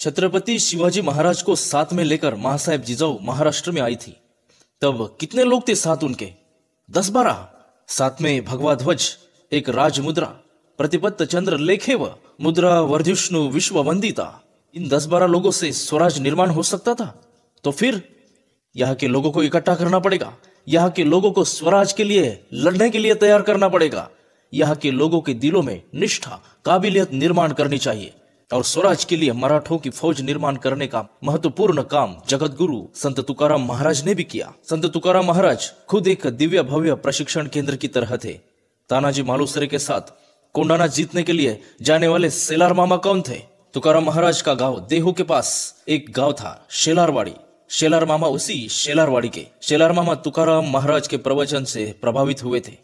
छत्रपति शिवाजी महाराज को साथ में लेकर महासाहेब जिजाऊ महाराष्ट्र में आई थी। तब कितने लोग थे साथ उनके? 10-12। साथ में भगवा ध्वज, एक राज मुद्रा, प्रतिपत्त चंद्र लेखेव मुद्रा वर्धिष्णु विश्व वंदिता। इन 10-12 लोगों से स्वराज निर्माण हो सकता था? तो फिर यहाँ के लोगों को इकट्ठा करना पड़ेगा। यहाँ के लोगों को स्वराज के लिए लड़ने के लिए तैयार करना पड़ेगा। यहाँ के लोगों के दिलों में निष्ठा, काबिलियत निर्माण करनी चाहिए। और स्वराज के लिए मराठों की फौज निर्माण करने का महत्वपूर्ण काम जगत गुरु संत तुकाराम महाराज ने भी किया। संत तुकाराम महाराज खुद एक दिव्य भव्य प्रशिक्षण केंद्र की तरह थे। तानाजी मालुसरे के साथ कोंडाना जीतने के लिए जाने वाले शेलार मामा कौन थे? तुकाराम महाराज का गांव देहू के पास एक गांव था, शेलारवाड़ी। शेलार मामा उसी शेलारवाड़ी के। शेलार मामा तुकाराम महाराज के प्रवचन से प्रभावित हुए थे।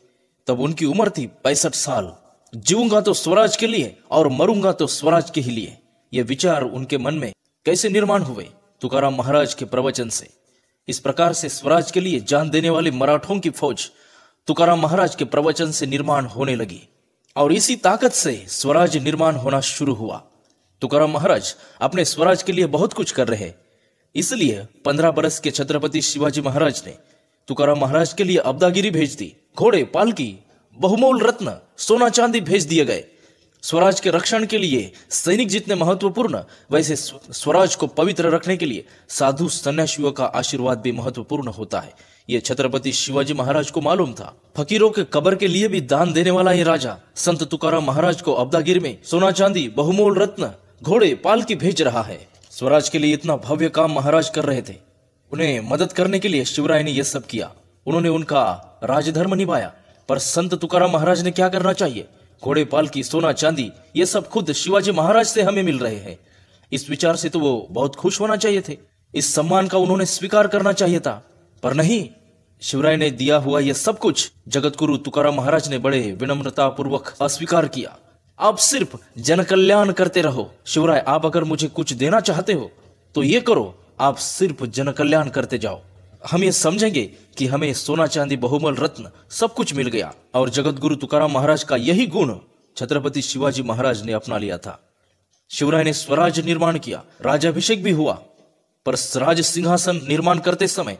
तब उनकी उम्र थी 65 साल। जीऊंगा तो स्वराज के लिए और मरूंगा तो स्वराज के ही लिए, ये विचार उनके मन में कैसे निर्माण हुए? तुकाराम महाराज के प्रवचन से। इस प्रकार से स्वराज के लिए जान देने वाले मराठों की फौज तुकाराम महाराज के प्रवचन से निर्माण होने लगी और इसी ताकत से स्वराज निर्माण होना शुरू हुआ। तुकाराम महाराज अपने स्वराज के लिए बहुत कुछ कर रहे, इसलिए 15 बरस के छत्रपति शिवाजी महाराज ने तुकाराम महाराज के लिए अब्दागिरी भेज दी। घोड़े, पालकी, बहुमूल रत्न, सोना चांदी भेज दिए गए। स्वराज के रक्षण के लिए सैनिक जितने महत्वपूर्ण, वैसे स्वराज को पवित्र रखने के लिए साधु सन्यासियों का आशीर्वाद भी महत्वपूर्ण होता है। ये छत्रपति शिवाजी महाराज को मालूम था। फकीरों के कब्र के लिए भी दान देने वाला ये राजा संत तुकाराम महाराज को अब्दागिरी में सोना चांदी, बहुमूल रत्न, घोड़े, पालकी भेज रहा है। स्वराज के लिए इतना भव्य काम महाराज कर रहे थे। उन्हें मदद करने के लिए शिवराय ने यह सब किया। उन्होंने उनका राजधर्म निभाया। पर संत तुकाराम महाराज ने क्या करना चाहिए? घोड़े, पालकी, सोना चांदी, ये सब खुद शिवाजी महाराज से हमें मिल रहे हैं। इस विचार से तो वो बहुत खुश होना चाहिए थे। इस सम्मान का उन्होंने स्वीकार करना चाहिए था, पर नहीं। शिवराय ने दिया हुआ यह सब कुछ जगत गुरु तुकाराम महाराज ने बड़े विनम्रता पूर्वक अस्वीकार किया। आप सिर्फ जन कल्याण करते रहो। शिवराय, आप अगर मुझे कुछ देना चाहते हो तो ये करो, आप सिर्फ जन कल्याण करते जाओ। हम ये समझेंगे कि हमें सोना चांदी, बहुमूल रत्न सब कुछ मिल गया। और जगत गुरु तुकाराम महाराज का यही गुण छत्रपति शिवाजी महाराज ने अपना लिया था। शिवराय ने स्वराज निर्माण किया, राज्याभिषेक भी हुआ। पर राज सिंहासन निर्माण करते समय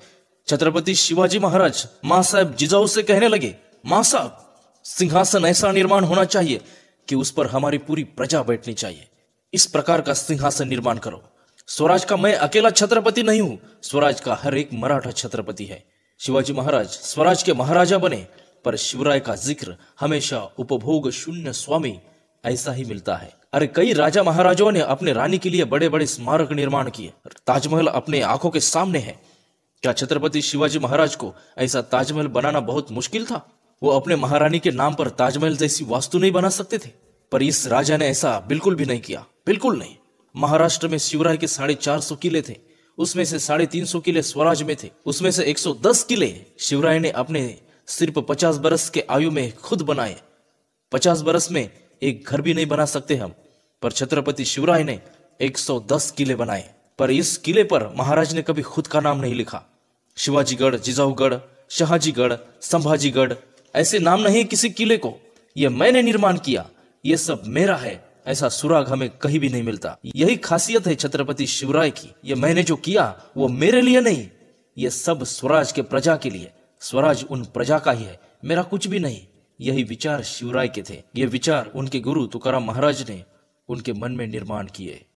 छत्रपति शिवाजी महाराज महासाहेब जिजाऊ से कहने लगे, मां साहब, सिंहासन ऐसा निर्माण होना चाहिए कि उस पर हमारी पूरी प्रजा बैठनी चाहिए। इस प्रकार का सिंहासन निर्माण करो। स्वराज का मैं अकेला छत्रपति नहीं हूं, स्वराज का हर एक मराठा छत्रपति है। शिवाजी महाराज स्वराज के महाराजा बने, पर शिवराय का जिक्र हमेशा उपभोग शून्य स्वामी ऐसा ही मिलता है। अरे कई राजा महाराजाओं ने अपने रानी के लिए बड़े बड़े स्मारक निर्माण किए। ताजमहल अपने आंखों के सामने है। क्या छत्रपति शिवाजी महाराज को ऐसा ताजमहल बनाना बहुत मुश्किल था? वो अपने महारानी के नाम पर ताजमहल जैसी वास्तु नहीं बना सकते थे? पर इस राजा ने ऐसा बिल्कुल भी नहीं किया, बिल्कुल नहीं। महाराष्ट्र में शिवराय के 450 किले थे, उसमें से 350 किले स्वराज में थे, उसमें से 110 किले शिवराय ने अपने सिर्फ 50 बरस के आयु में खुद बनाए। 50 बरस में एक घर भी नहीं बना सकते हम, पर छत्रपति शिवराय ने 110 किले बनाए। पर इस किले पर महाराज ने कभी खुद का नाम नहीं लिखा। शिवाजीगढ़, जिजाऊगढ़, शहाजीगढ़, संभाजीगढ़, ऐसे नाम नहीं किसी किले को। यह मैंने निर्माण किया, यह सब मेरा है, ऐसा सुराग हमें कहीं भी नहीं मिलता। यही खासियत है छत्रपति शिवराय की। ये मैंने जो किया वो मेरे लिए नहीं, ये सब स्वराज के प्रजा के लिए। स्वराज उन प्रजा का ही है, मेरा कुछ भी नहीं। यही विचार शिवराय के थे। ये विचार उनके गुरु तुकाराम महाराज ने उनके मन में निर्माण किए।